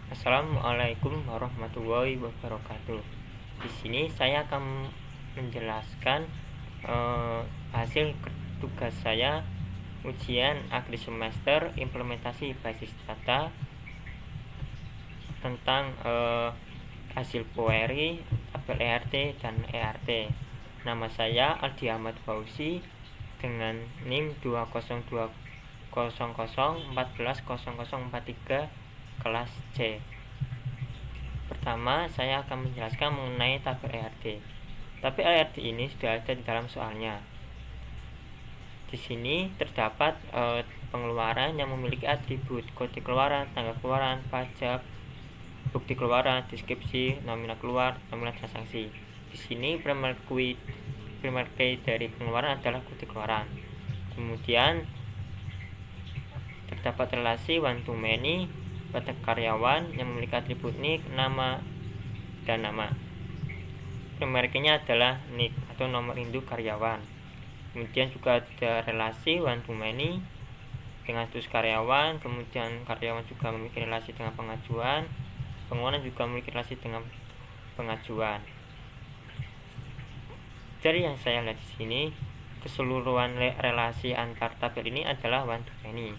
Assalamualaikum warahmatullahi wabarakatuh. Di sini saya akan menjelaskan hasil tugas saya ujian akhir semester implementasi basis data tentang hasil query tabel ERT dan ERT. Nama saya Aldi Ahmad Fauzi dengan NIM 20200140043 kelas C. Pertama, saya akan menjelaskan mengenai tabel ERT. Tabel ERT ini sudah ada di dalam soalnya. Di sini terdapat pengeluaran yang memiliki atribut kode keluaran, tanggal keluaran, pajak, bukti keluaran, deskripsi, nominal keluar, nominal transaksi. Di sini primary key dari pengeluaran adalah kode keluaran. Kemudian terdapat relasi one to many pada karyawan yang memiliki atribut nick, nama, dan nama. Primary key-nya adalah nick atau nomor induk karyawan. Kemudian juga ada relasi one to many dengan status karyawan. Kemudian karyawan juga memiliki relasi dengan pengajuan. Pengeluaran juga memiliki relasi dengan pengajuan. Dari yang saya lihat di sini, keseluruhan relasi antar tabel ini adalah one to many.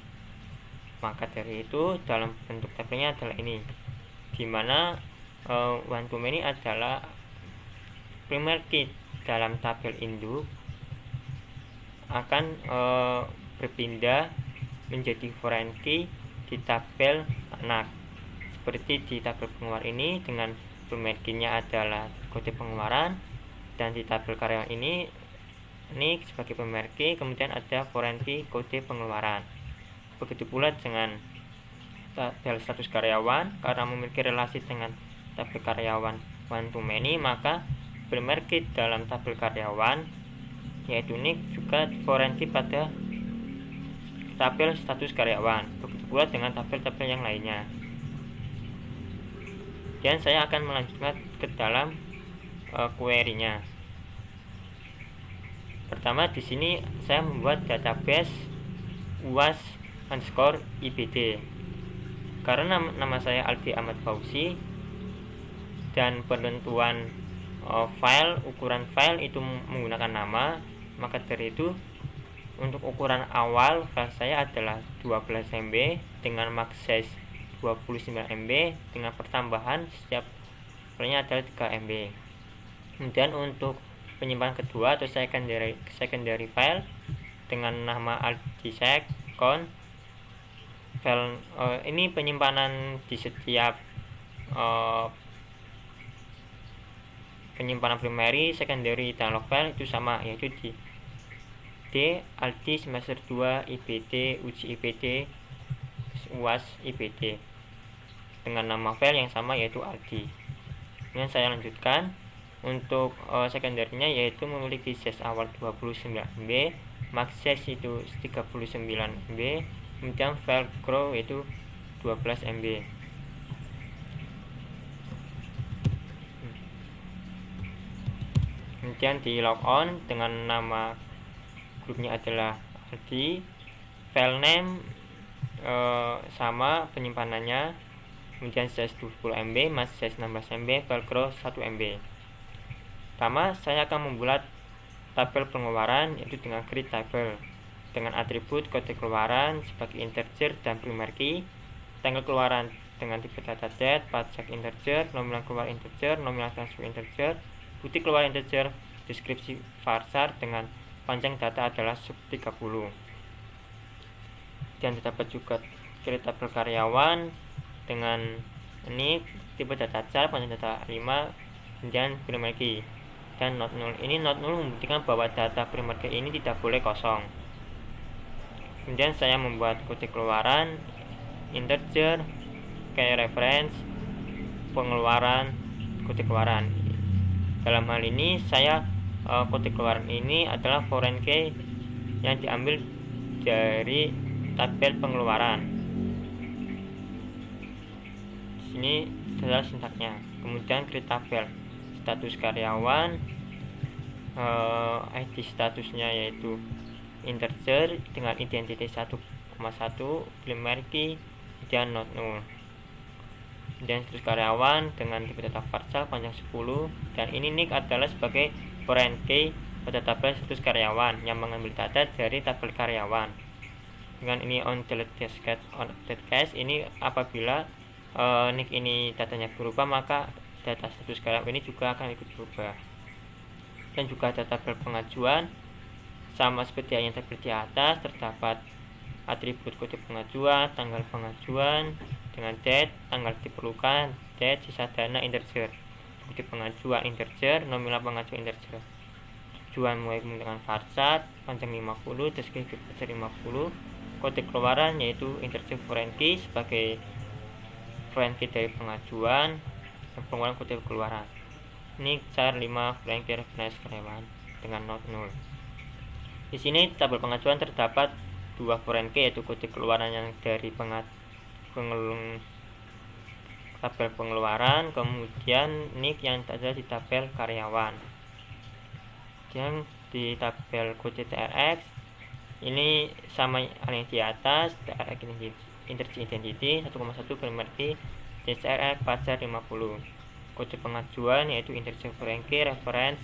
Maka dari itu dalam bentuk tabelnya adalah ini, dimana one to many adalah primary key dalam tabel induk akan berpindah menjadi foreign key di tabel anak. Seperti di tabel pengeluaran ini dengan primary key-nya adalah kode pengeluaran, dan di tabel karyawan ini sebagai primary key, kemudian ada foreign key kode pengeluaran. Begitu pula dengan tabel status karyawan, karena memiliki relasi dengan tabel karyawan one to many, maka primary key dalam tabel karyawan yaitu nick juga foreign key pada tabel status karyawan. Begitu pula dengan tabel-tabel yang lainnya. Dan saya akan melanjutkan ke dalam query-nya. Pertama, di sini saya membuat database UAS_IBD. Karena nama saya Aldi Ahmad Fauzi dan penentuan ukuran file itu menggunakan nama, maka dari itu untuk ukuran awal file saya adalah 12 MB dengan max size 29 MB dengan pertambahan setiap filenya adalah 3 MB. Kemudian untuk penyimpanan kedua atau secondary file dengan nama aldsec con file ini penyimpanan di setiap penyimpanan primary, secondary, dan log file itu sama, yaitu di Aldi semester 2 IBD uji IBD UAS IBD dengan nama file yang sama yaitu Aldi. Kemudian saya lanjutkan untuk secondary-nya, yaitu memiliki size awal 29 MB, max size itu 39 MB, kemudian file grow itu 12 MB. Kemudian di logon dengan nama grupnya adalah Aldi, file name sama penyimpanannya, kemudian size 20 MB, max size 16 MB, file grow 1 MB. Pertama, saya akan membuat tabel pengeluaran yaitu dengan create table dengan atribut kode keluaran sebagai integer dan primary key, tanggal keluaran dengan tipe data date, pajak integer, nominal keluar integer, nominal transfer integer, bukti keluar integer, deskripsi varsar dengan panjang data adalah sub 30. Dan terdapat juga create tabel karyawan dengan ini tipe data char, panjang data 5, dan primary key. Dan not null. Ini not null membuktikan bahwa data primary key ini tidak boleh kosong. Kemudian saya membuat kode keluaran integer, key reference, pengeluaran, kode keluaran. Dalam hal ini saya kode keluaran ini adalah foreign key yang diambil dari tabel pengeluaran. Di sini adalah sintaknya. Kemudian create tabel status karyawan, ID statusnya yaitu integer dengan identitas 1,1, primary key, dan not null. dan status karyawan dengan tipe data Varchar panjang 10, dan ini NIC adalah sebagai foreign key pada tabel status karyawan yang mengambil data dari tabel karyawan. Dengan ini on delete cascade on update cache, ini apabila NIC ini datanya berubah, maka data status karyawan ini juga akan ikut berubah. Dan juga ada tabel pengajuan, sama seperti yang tabel di atas, terdapat atribut kode pengajuan, tanggal pengajuan dengan date, tanggal diperlukan, date, sisa dana integer, bukti pengajuan integer, nominal pengajuan integer, tujuan mulai menggunakan Varchar panjang 50, deskripsi Varchar 50, kode keluaran yaitu integer foreign key sebagai foreign key dari pengajuan, dan pengeluaran kode keluaran. Ini char 5 foreign key reference karyawan dengan not null. Di sini tabel pengajuan terdapat dua foreign key, yaitu kode keluaran yang dari tabel pengeluaran, kemudian NIC yang ada di tabel karyawan. Dan di tabel kode TRX ini sama yang di atas, TRX integer identity 1,1 primary key, TRX Varchar 50. Kode pengajuan yaitu integer foreign key reference.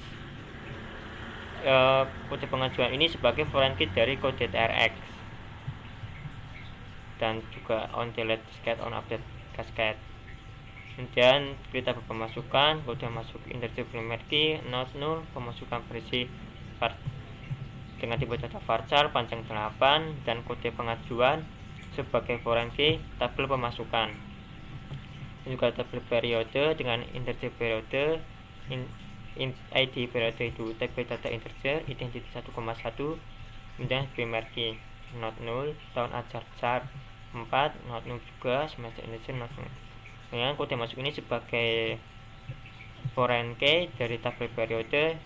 Kode pengajuan ini sebagai foreign key dari kode TRX, dan juga on delete cascade on update cascade. Kemudian kita pemasukan, kode masuk integer primary key not null, pemasukan versi dengan tipe data Varchar panjang 8, dan kode pengajuan sebagai foreign key tabel pemasukan. Dan juga tabel periode dengan integer periode, ID periode itu tabel data integer, identity 1,1, kemudian primary key not null, tahun ajar char 4 not null juga, semester integer not null. Dengan kode masuk ini sebagai foreign key dari tabel periode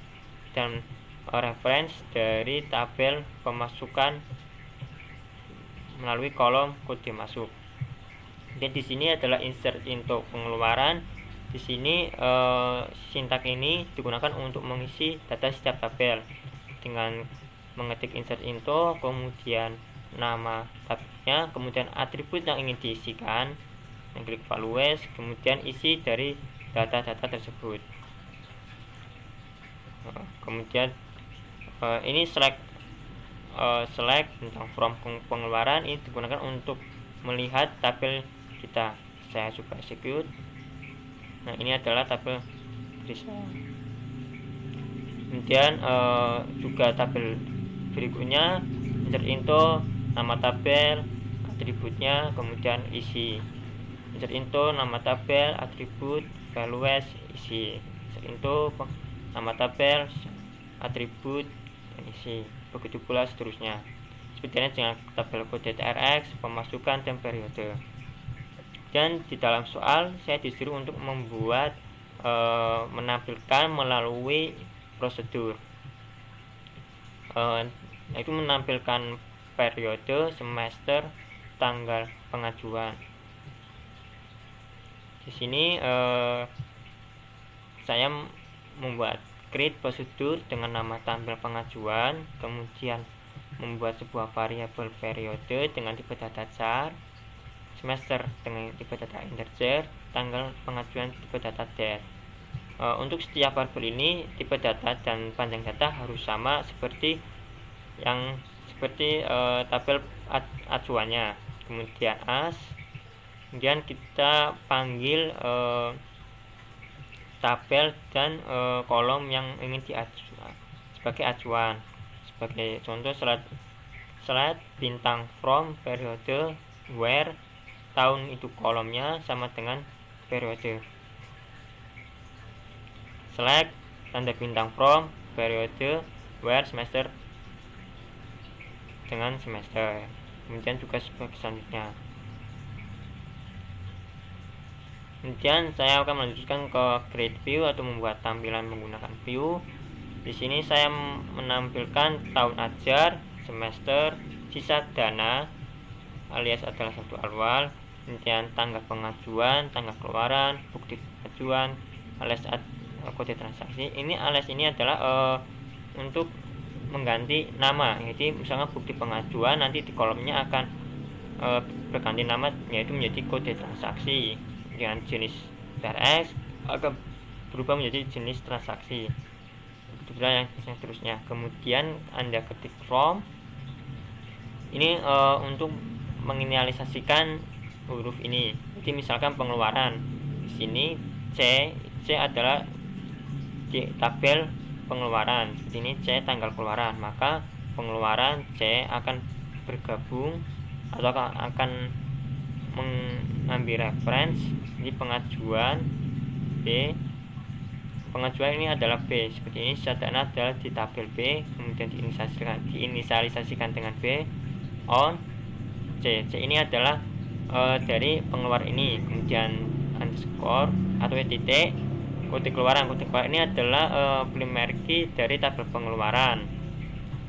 dan reference dari tabel pemasukan melalui kolom kode masuk. Dan di sini adalah insert into pengeluaran. Di sini sintak ini digunakan untuk mengisi data setiap tabel dengan mengetik insert into, kemudian nama tabelnya, kemudian atribut yang ingin diisikan, klik values, kemudian isi dari data-data tersebut. Kemudian ini select tentang from pengeluaran ini digunakan untuk melihat tabel kita. Saya coba execute. Nah, ini adalah tabel saya. Kemudian juga tabel berikutnya insert into, nama tabel, atributnya, kemudian isi. Insert into, nama tabel, atribut, values, isi. Insert into, nama tabel, atribut, dan isi. Begitu pula seterusnya. Sepertinya dengan tabel kode TRX, pemasukan, dan periode. Dan di dalam soal saya disuruh untuk membuat menampilkan melalui prosedur, yaitu menampilkan periode, semester, tanggal pengajuan. Di sini saya membuat create prosedur dengan nama tampil pengajuan, kemudian membuat sebuah variabel periode dengan tipe data char, semester dengan tipe data integer, tanggal pengajuan tipe data date. Untuk setiap variabel ini tipe data dan panjang data harus sama seperti tabel acuannya. Kemudian as, kemudian kita panggil tabel dan kolom yang ingin diajukan sebagai acuan. Sebagai contoh slide bintang from periode where, tahun itu kolomnya sama dengan periode. Select tanda bintang from periode where semester dengan semester. Kemudian juga sebagai selanjutnya. Kemudian saya akan melanjutkan ke create view atau membuat tampilan menggunakan view. Di sini saya menampilkan tahun ajar, semester, sisa dana alias adalah satu awal, kemudian tanggal pengajuan, tanggal keluaran, bukti pengajuan, alias kode transaksi. Ini alias ini adalah untuk mengganti nama, yaitu misalnya bukti pengajuan nanti di kolomnya akan berganti nama, yaitu menjadi kode transaksi. dengan jenis TRX akan berubah menjadi jenis transaksi. Begitu pula yang seterusnya. Kemudian Anda ketik from. Ini untuk menginisialisasikan huruf ini. Jadi misalkan pengeluaran di sini C adalah di tabel pengeluaran. Seperti ini C tanggal keluaran, maka pengeluaran C akan bergabung atau akan mengambil reference di pengajuan B. Pengajuan ini adalah B. Seperti ini data adalah di tabel B, kemudian diinisialisasikan dengan B on C. C ini adalah dari pengeluar ini, kemudian underscore atau titik kode keluaran. Kode keluaran ini adalah primer key dari tabel pengeluaran.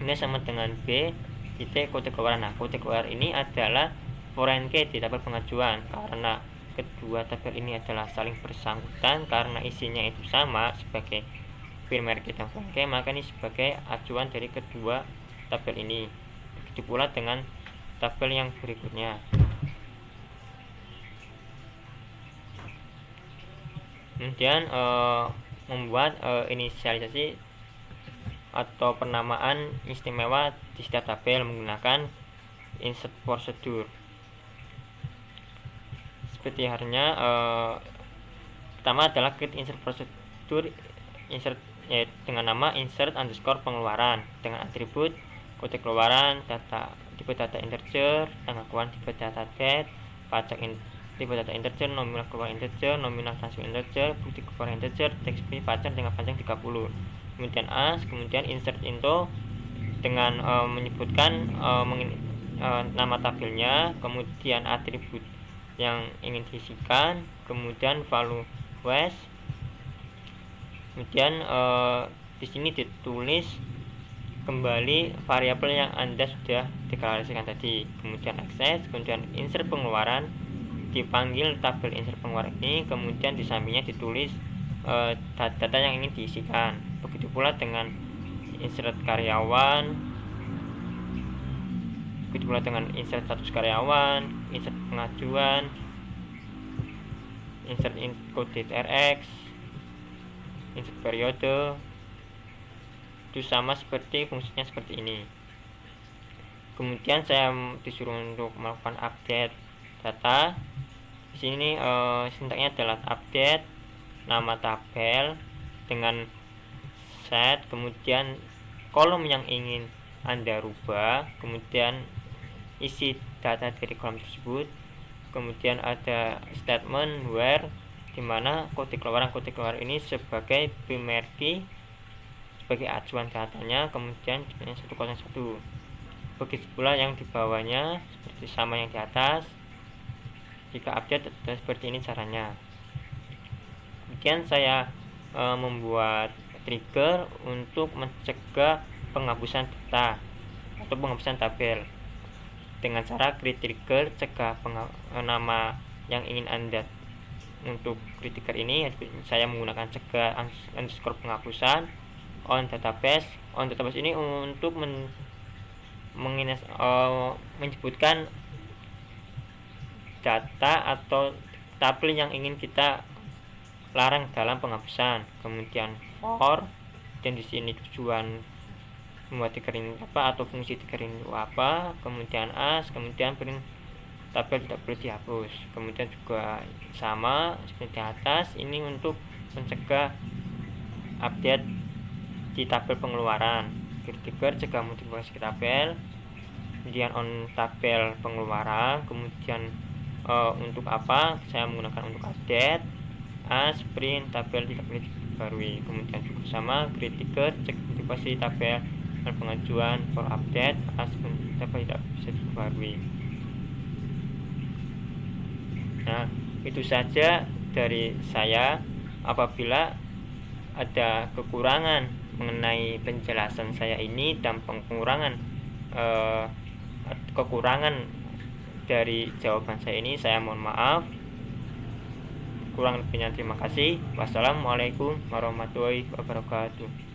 Ini sama dengan B titik kode keluaran. Nah, kode keluaran ini adalah foreign key di tabel pengajuan. Karena kedua tabel ini adalah saling bersangkutan karena isinya itu sama sebagai primer key dan foreign key, maka ini sebagai acuan dari kedua tabel ini. Begitu pula dengan tabel yang berikutnya. Kemudian membuat inisialisasi atau penamaan istimewa di setiap tabel menggunakan insert procedure. Seperti halnya pertama adalah create insert procedure, insert dengan nama insert underscore pengeluaran dengan atribut kode keluaran, data tipe data integer, tanggal keluaran tipe data date, pajak tipe data integer, nominal keluaran integer, nominal transfer integer, bukti keluaran integer, teks fee pajak dengan panjang 30. Kemudian as, kemudian insert into dengan menyebutkan nama tabelnya, kemudian atribut yang ingin diisikan, kemudian value wes. Kemudian di sini ditulis kembali variabel yang Anda sudah deklarasikan tadi. Kemudian access, kemudian insert pengeluaran, dipanggil tabel insert pengeluaran ini, kemudian di sampingnya ditulis data yang ingin diisikan. Begitu pula dengan insert karyawan, begitu pula dengan insert status karyawan, insert pengajuan, insert code TRX, insert periode. Itu sama seperti fungsinya seperti ini. Kemudian saya disuruh untuk melakukan update data. Di sini sintaknya adalah update nama tabel dengan set, kemudian kolom yang ingin Anda rubah, kemudian isi data dari kolom tersebut, kemudian ada statement where, dimana kode keluaran ini sebagai primer key, sebagai acuan datanya, kemudian 101. Begitu pula yang di bawahnya seperti sama yang di atas. Jika update seperti ini caranya. Kemudian saya membuat trigger untuk mencegah penghapusan data atau penghapusan tabel dengan cara create trigger cegah nama yang ingin Anda untuk create trigger ini. Saya menggunakan cegah underscore penghapusan on database ini untuk menyebutkan data atau tabel yang ingin kita larang dalam penghapusan. Kemudian for, dan di sini tujuan membuat trigger ini apa atau fungsi trigger ini apa. Kemudian as, kemudian print tabel tidak boleh dihapus. Kemudian juga sama seperti di atas, ini untuk mencegah update di tabel pengeluaran. Trigger cegah multiplikasi tabel. Kemudian on tabel pengeluaran. Kemudian untuk apa? Saya menggunakan untuk update as print tabel tidak boleh diperbarui. Kemudian juga sama create trigger cek multiplikasi tabel dan pengajuan for update as print tabel tidak bisa diperbarui. Nah, itu saja dari saya. Apabila ada kekurangan mengenai penjelasan saya ini dan kekurangan dari jawaban saya ini, saya mohon maaf. Kurang lebihnya terima kasih. Wassalamualaikum warahmatullahi wabarakatuh.